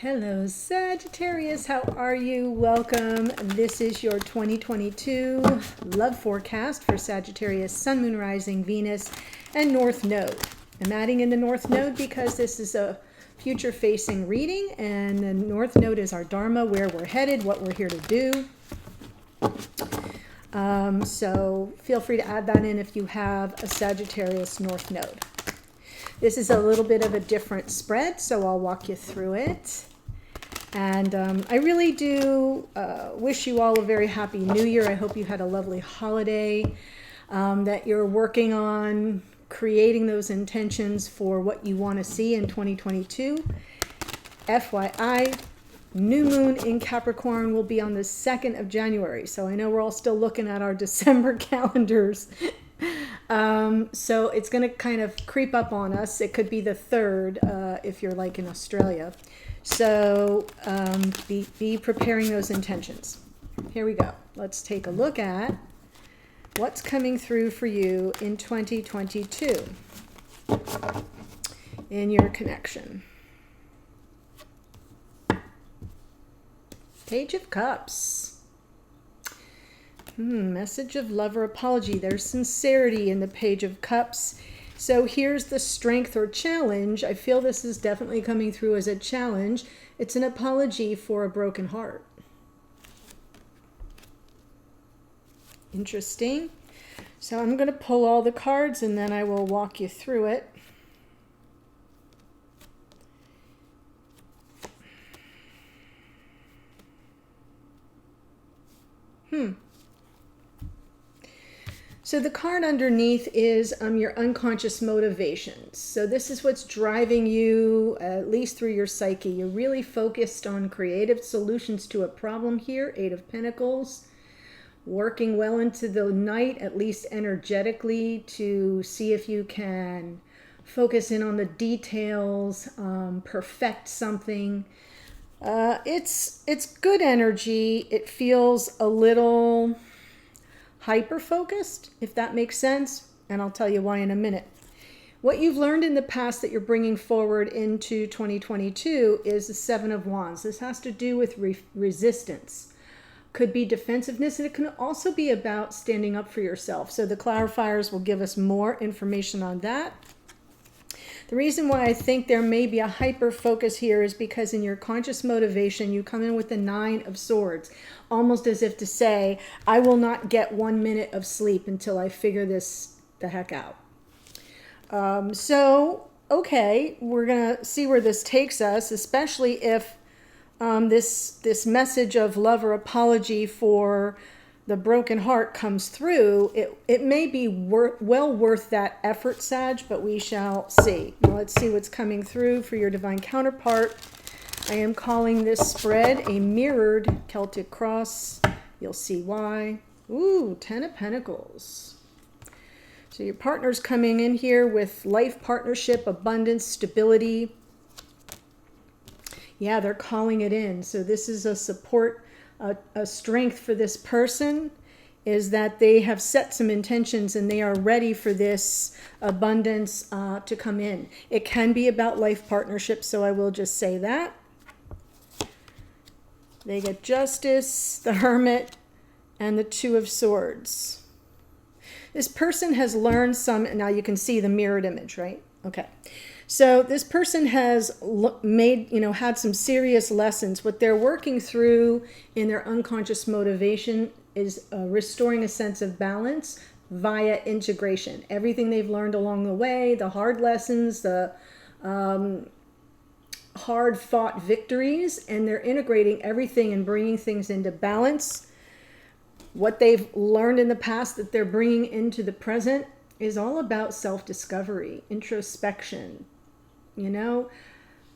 Hello Sagittarius, how are you? Welcome. This is your 2022 love forecast for Sagittarius, Sun, Moon, Rising, Venus, and North Node. I'm adding in the North Node because this is a future-facing reading, and the North Node is our Dharma, where we're headed, what we're here to do. So feel free to add that in if you have a Sagittarius North Node. This is a little bit of a different spread, so I'll walk you through it. And I really do wish you all a very happy new year. I hope you had a lovely holiday, that you're working on creating those intentions for what you want to see in 2022. FYI, new moon in Capricorn will be on the 2nd of January. So I know we're all still looking at our December calendars. So it's going to kind of creep up on us. It could be the 3rd if you're like in Australia. So be preparing those intentions. Here we go. Let's take a look at what's coming through for you in 2022 in your connection. Page of Cups. Message of love or apology. There's sincerity in the Page of Cups. So here's the strength or challenge. I feel this is definitely coming through as a challenge. It's an apology for a broken heart. Interesting. So I'm going to pull all the cards and then I will walk you through it. So the card underneath is your unconscious motivations. So this is what's driving you, at least through your psyche. You're really focused on creative solutions to a problem here. 8 of Pentacles. Working well into the night, at least energetically, to see if you can focus in on the details, perfect something. It's good energy. It feels a little hyper-focused, if that makes sense, and I'll tell you why in a minute. What you've learned in the past that you're bringing forward into 2022 is the 7 of Wands. This has to do with resistance. Could be defensiveness, and it can also be about standing up for yourself. So the clarifiers will give us more information on that. The reason why I think there may be a hyper focus here is because in your conscious motivation, you come in with the 9 of Swords, almost as if to say, I will not get 1 minute of sleep until I figure this the heck out. Okay, we're going to see where this takes us, especially if this message of love or apology for the broken heart comes through. It may be well worth that effort, Sag, but we shall see. Now let's see what's coming through for your divine counterpart. I am calling this spread a mirrored Celtic cross. You'll see why. Ooh, 10 of Pentacles. So your partner's coming in here with life partnership, abundance, stability. Yeah, they're calling it in. So this is a support. A strength for this person is that they have set some intentions and they are ready for this abundance to come in. It can be about life partnership, so I will just say that. They get Justice, the Hermit, and the 2 of Swords. This person has learned some, now you can see the mirrored image, right? Okay. So this person has had some serious lessons. What they're working through in their unconscious motivation is restoring a sense of balance via integration. Everything they've learned along the way, the hard lessons, the hard-fought victories, and they're integrating everything and bringing things into balance. What they've learned in the past that they're bringing into the present is all about self-discovery, introspection. You know,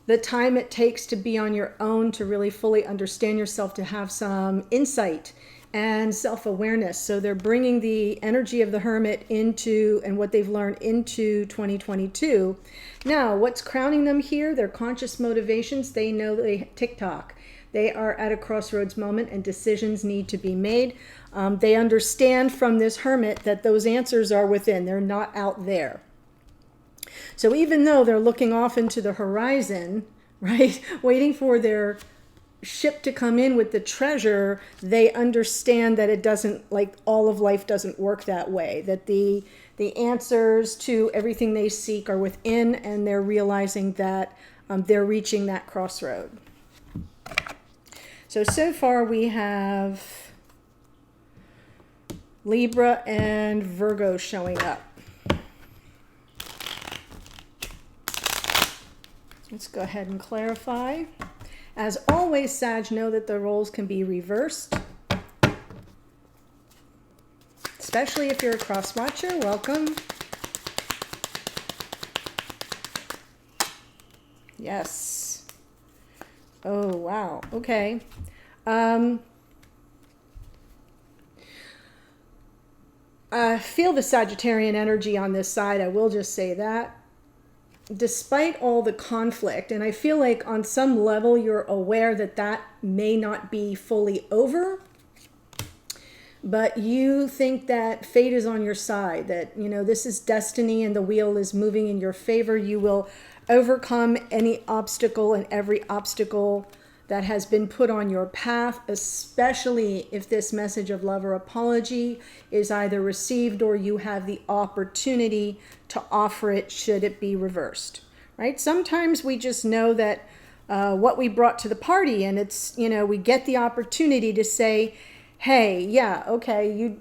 the time it takes to be on your own, to really fully understand yourself, to have some insight and self-awareness. So they're bringing the energy of the Hermit into, and what they've learned, into 2022. Now, what's crowning them here? Their conscious motivations. They know TikTok. They are at a crossroads moment and decisions need to be made. They understand from this Hermit that those answers are within. They're not out there. So even though they're looking off into the horizon, right? Waiting for their ship to come in with the treasure. They understand that it doesn't, like, all of life doesn't work that way, that the answers to everything they seek are within, and they're realizing that they're reaching that crossroad. So far we have Libra and Virgo showing up. Let's go ahead and clarify. As always, Sag, know that the roles can be reversed, especially if you're a cross watcher. Welcome. Yes. Oh, wow. Okay. I feel the Sagittarian energy on this side. I will just say that. Despite all the conflict, and I feel like on some level you're aware that that may not be fully over, but you think that fate is on your side, that, you know, this is destiny and the wheel is moving in your favor. You will overcome any obstacle and every obstacle that has been put on your path, especially if this message of love or apology is either received or you have the opportunity to offer it should it be reversed, right? Sometimes we just know that what we brought to the party, and it's, you know, we get the opportunity to say, hey, yeah, okay,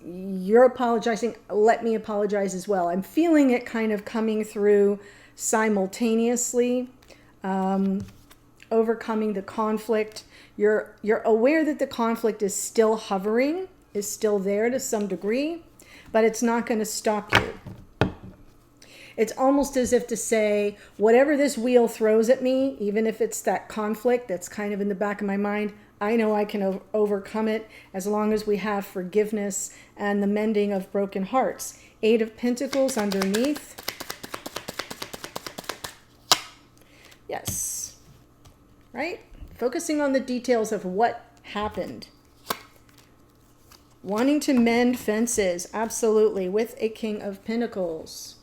you're apologizing, let me apologize as well. I'm feeling it kind of coming through simultaneously. Overcoming the conflict. You're aware that the conflict is still hovering, is still there to some degree, but it's not going to stop you. It's almost as if to say, whatever this wheel throws at me, even if it's that conflict that's kind of in the back of my mind, I know I can overcome it as long as we have forgiveness and the mending of broken hearts. 8 of Pentacles underneath. Yes. Right? Focusing on the details of what happened. Wanting to mend fences, absolutely, with a King of Pentacles.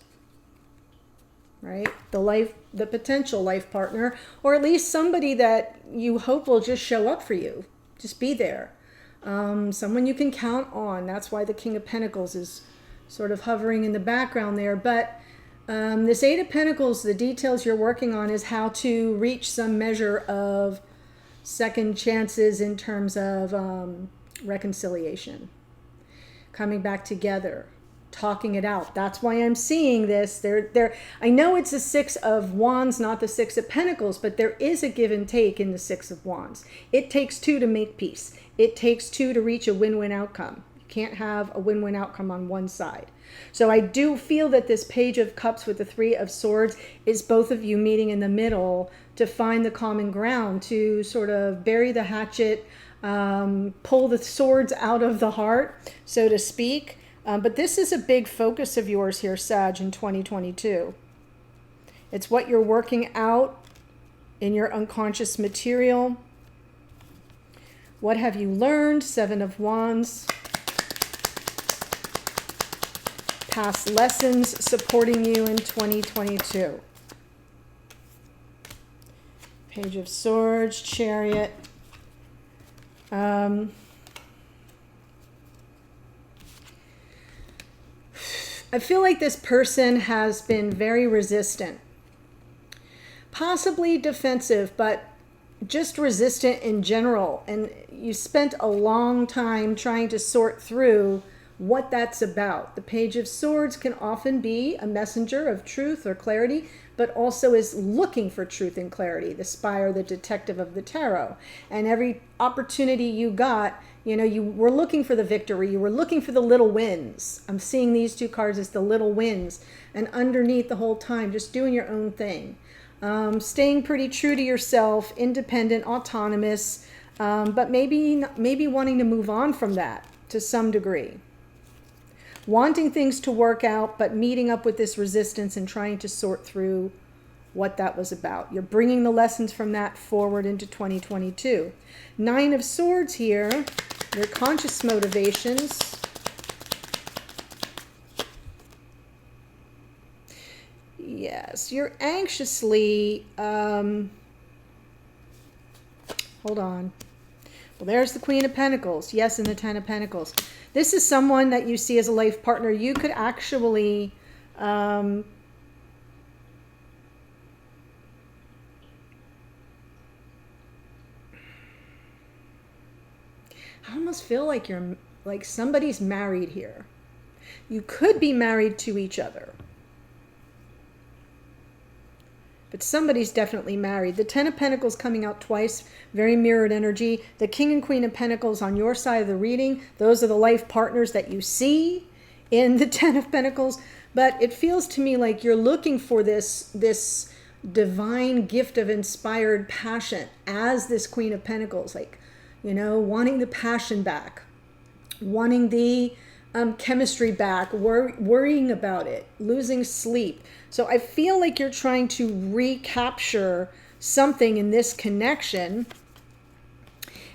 Right? The potential life partner, or at least somebody that you hope will just show up for you. Just be there. Someone you can count on. That's why the King of Pentacles is sort of hovering in the background there. But this 8 of Pentacles, the details you're working on is how to reach some measure of second chances in terms of reconciliation. Coming back together. Talking it out. That's why I'm seeing this. I know it's a 6 of Wands, not the 6 of Pentacles, but there is a give and take in the 6 of Wands. It takes 2 to make peace. It takes 2 to reach a win-win outcome. You can't have a win-win outcome on one side. So I do feel that this Page of Cups with the 3 of Swords is both of you meeting in the middle to find the common ground, to sort of bury the hatchet, pull the swords out of the heart, so to speak. But this is a big focus of yours here, Sag, in 2022. It's what you're working out in your unconscious material. What have you learned? 7 of Wands. Past lessons supporting you in 2022. Page of Swords, Chariot. I feel like this person has been very resistant, possibly defensive, but just resistant in general. And you spent a long time trying to sort through what that's about. The Page of Swords can often be a messenger of truth or clarity, but also is looking for truth and clarity, the spy or the detective of the tarot. And every opportunity you got, you know, you were looking for the victory. You were looking for the little wins. I'm seeing these 2 cards as the little wins. And underneath the whole time, just doing your own thing. Staying pretty true to yourself, independent, autonomous, but maybe wanting to move on from that to some degree. Wanting things to work out, but meeting up with this resistance and trying to sort through what that was about. You're bringing the lessons from that forward into 2022. 9 of Swords here, your conscious motivations. Yes, you're anxiously, hold on. Well, there's the Queen of Pentacles. Yes, and the Ten of Pentacles. This is someone that you see as a life partner. You could actually, I almost feel like you're, like somebody's married here. You could be married to each other. But somebody's definitely married. The Ten of Pentacles coming out twice, very mirrored energy. The King and Queen of Pentacles on your side of the reading, those are the life partners that you see in the Ten of Pentacles. But it feels to me like you're looking for this divine gift of inspired passion as this Queen of Pentacles. Like, you know, wanting the passion back, wanting the chemistry back, worrying about it, losing sleep. So I feel like you're trying to recapture something in this connection,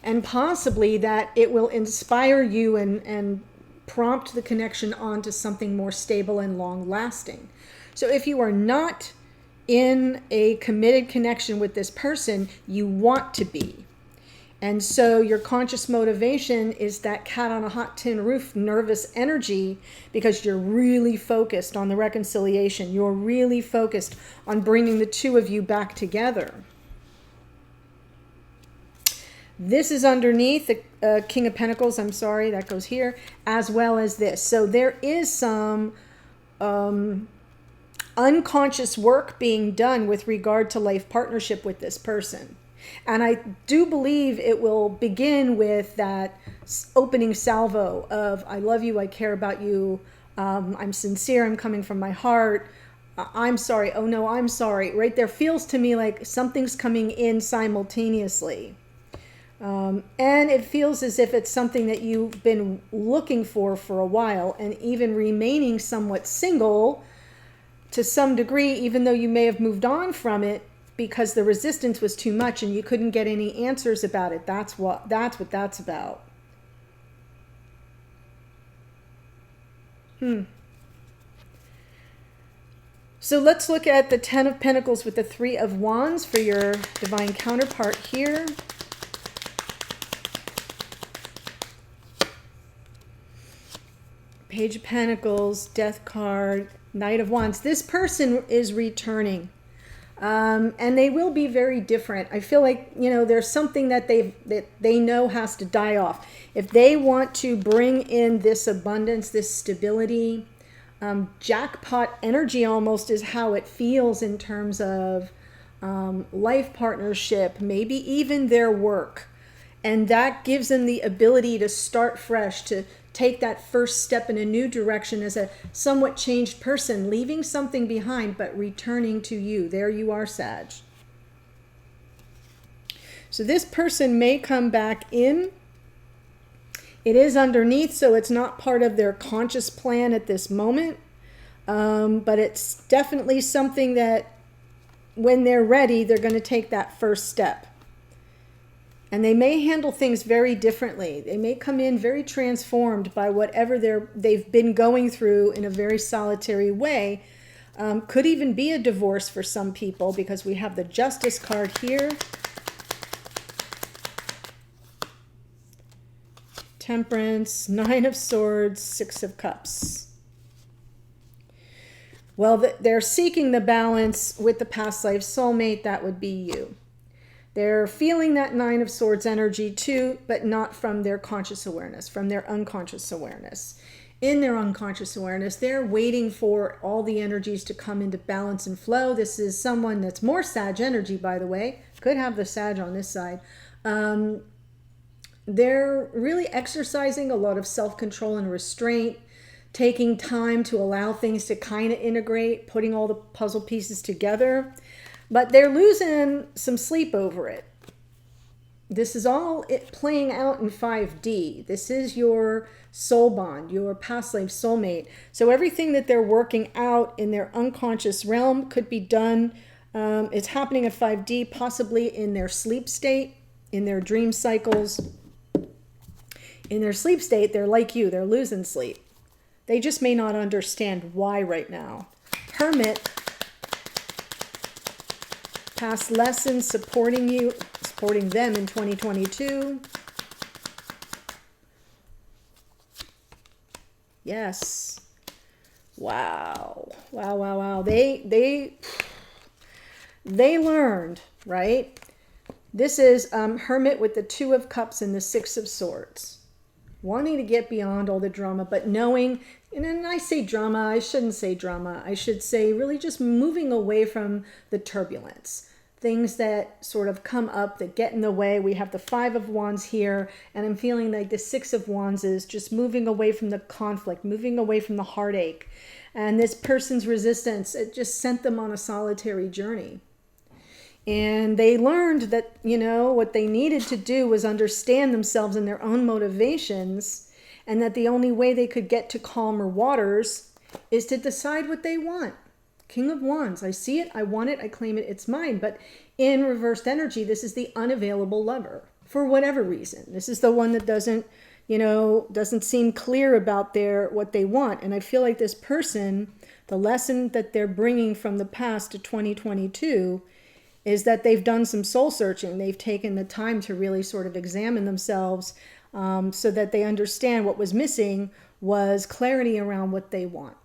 and possibly that it will inspire you and prompt the connection onto something more stable and long lasting. So if you are not in a committed connection with this person, you want to be. And so your conscious motivation is that cat on a hot tin roof nervous energy, because you're really focused on the reconciliation. You're really focused on bringing the two of you back together. This is underneath the King of Pentacles. I'm sorry, that goes here, as well as this. So there is some unconscious work being done with regard to life partnership with this person. And I do believe it will begin with that opening salvo of, I love you, I care about you, I'm sincere, I'm coming from my heart, I'm sorry, oh no, I'm sorry. Right there feels to me like something's coming in simultaneously. And it feels as if it's something that you've been looking for a while, and even remaining somewhat single to some degree, even though you may have moved on from it, because the resistance was too much and you couldn't get any answers about it. That's what that's about. So let's look at the Ten of Pentacles with the Three of Wands for your divine counterpart here. Page of Pentacles, Death card, Knight of Wands. This person is returning. And they will be very different. I feel like, you know, there's something that they know has to die off. If they want to bring in this abundance, this stability, jackpot energy almost is how it feels in terms of life partnership, maybe even their work. And that gives them the ability to start fresh, to take that first step in a new direction as a somewhat changed person, leaving something behind, but returning to you. There you are, Sag. So this person may come back in. It is underneath, so it's not part of their conscious plan at this moment. But it's definitely something that when they're ready, they're going to take that first step. And they may handle things very differently. They may come in very transformed by whatever they've been going through in a very solitary way. Could even be a divorce for some people, because we have the Justice card here. Temperance, Nine of Swords, Six of Cups. Well, they're seeking the balance with the past life soulmate. That would be you. They're feeling that Nine of Swords energy too, but not from their conscious awareness, from their unconscious awareness. In their unconscious awareness, they're waiting for all the energies to come into balance and flow. This is someone that's more Sag energy, by the way. Could have the Sag on this side. They're really exercising a lot of self-control and restraint, taking time to allow things to kind of integrate, putting all the puzzle pieces together. But they're losing some sleep over it. This is all playing out in 5D. This is your soul bond, your past life soulmate. So everything that they're working out in their unconscious realm could be done. It's happening at 5D, possibly in their sleep state, in their dream cycles. In their sleep state, they're like you. They're losing sleep. They just may not understand why right now. Hermit. past lessons supporting you, supporting them in 2022. Yes. Wow. Wow, wow, wow. They learned, right? This is Hermit with the Two of Cups and the Six of Swords. Wanting to get beyond all the drama, but knowing, and I say drama, I shouldn't say drama. I should say really just moving away from the turbulence. Things that sort of come up that get in the way. We have the Five of Wands here, and I'm feeling like the Six of Wands is just moving away from the conflict, moving away from the heartache. And this person's resistance, it just sent them on a solitary journey. And they learned that, you know, what they needed to do was understand themselves and their own motivations, and that the only way they could get to calmer waters is to decide what they want. King of Wands, I see it, I want it, I claim it, it's mine. But in reversed energy, this is the unavailable lover for whatever reason. This is the one that doesn't, you know, doesn't seem clear about what they want. And I feel like this person, the lesson that they're bringing from the past to 2022 is that they've done some soul searching. They've taken the time to really sort of examine themselves so that they understand what was missing was clarity around what they want.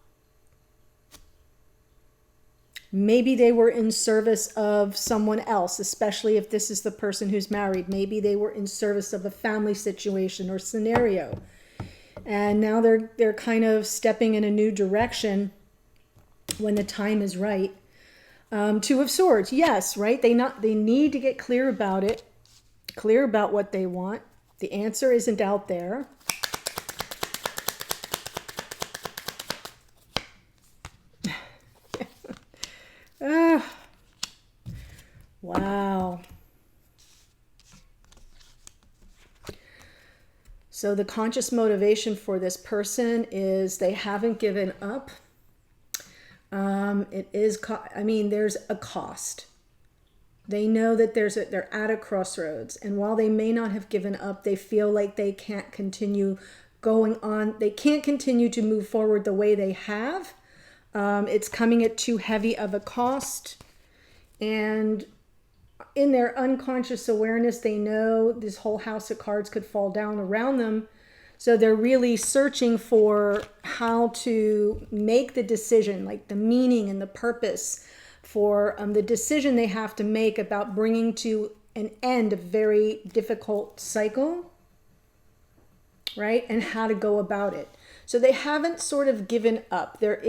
Maybe they were in service of someone else, especially if this is the person who's married. Maybe they were in service of a family situation or scenario. And now they're kind of stepping in a new direction when the time is right. Two of Swords, yes, right? They need to get clear about it, clear about what they want. The answer isn't out there. Wow. So the conscious motivation for this person is they haven't given up. There's a cost. They know that they're at a crossroads, and while they may not have given up, they feel like they can't continue going on. They can't continue to move forward the way they have. It's coming at too heavy of a cost, and in their unconscious awareness, they know this whole house of cards could fall down around them. So they're really searching for how to make the decision, like the meaning and the purpose for the decision they have to make about bringing to an end a very difficult cycle, right? And how to go about it. So they haven't sort of given up. They're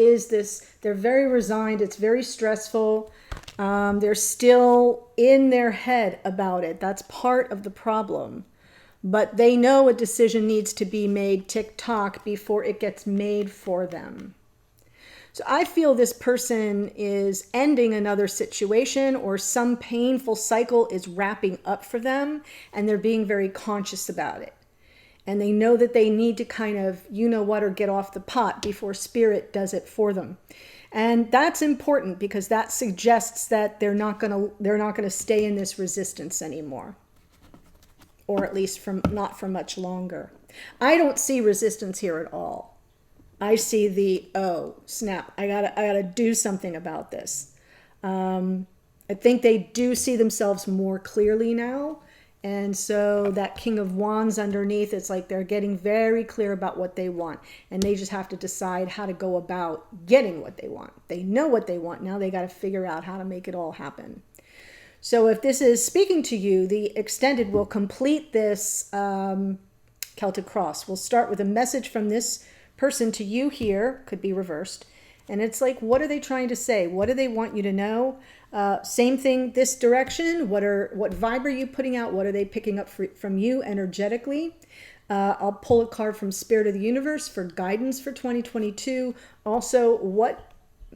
very resigned. It's very stressful. They're still in their head about it. That's part of the problem. But they know a decision needs to be made tick-tock before it gets made for them. So I feel this person is ending another situation, or some painful cycle is wrapping up for them, and they're being very conscious about it. And they know that they need to kind of, or get off the pot before spirit does it for them. And that's important because that suggests that they're not going to stay in this resistance anymore. Or at least not for much longer. I don't see resistance here at all. I see oh snap, I gotta do something about this. I think they do see themselves more clearly now. And so that King of Wands underneath, it's like they're getting very clear about what they want. And they just have to decide how to go about getting what they want. They know what they want. Now they got to figure out how to make it all happen. So if this is speaking to you, the extended will complete this Celtic cross. We'll start with a message from this person to you here, could be reversed. And it's like, what are they trying to say? What do they want you to know? Same thing this direction. What vibe are you putting out? What are they picking up from you energetically? I'll pull a card from Spirit of the Universe for guidance for 2022. Also, what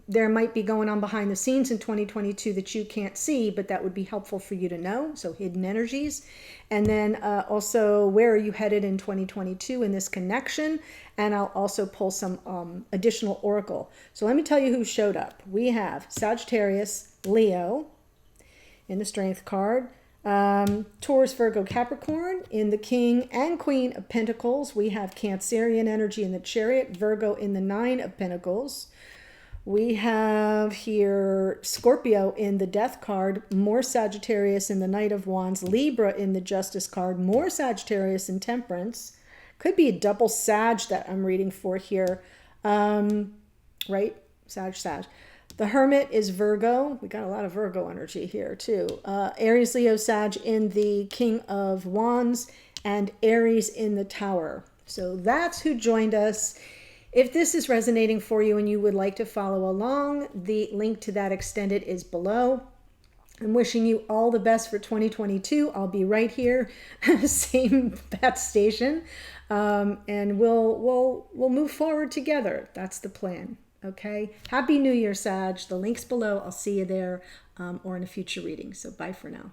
there might be going on behind the scenes in 2022 that you can't see, but that would be helpful for you to know. So hidden energies. And then also, where are you headed in 2022 in this connection? And I'll also pull some additional oracle. So let me tell you who showed up. We have Sagittarius, Leo in the Strength card. Taurus, Virgo, Capricorn in the King and Queen of Pentacles. We have Cancerian energy in the Chariot, Virgo in the Nine of Pentacles. We have here Scorpio in the Death card, more Sagittarius in the Knight of Wands, Libra in the Justice card, more Sagittarius in Temperance. Could be a double Sag that I'm reading for here. Right? Sag. The Hermit is Virgo. We got a lot of Virgo energy here too. Aries, Leo, Sag in the King of Wands, and Aries in the Tower. So that's who joined us. If this is resonating for you and you would like to follow along, the link to that extended is below. I'm wishing you all the best for 2022. I'll be right here, same bat station, and we'll move forward together. That's the plan. Okay. Happy New Year, Sag. The link's below. I'll see you there or in a future reading. So bye for now.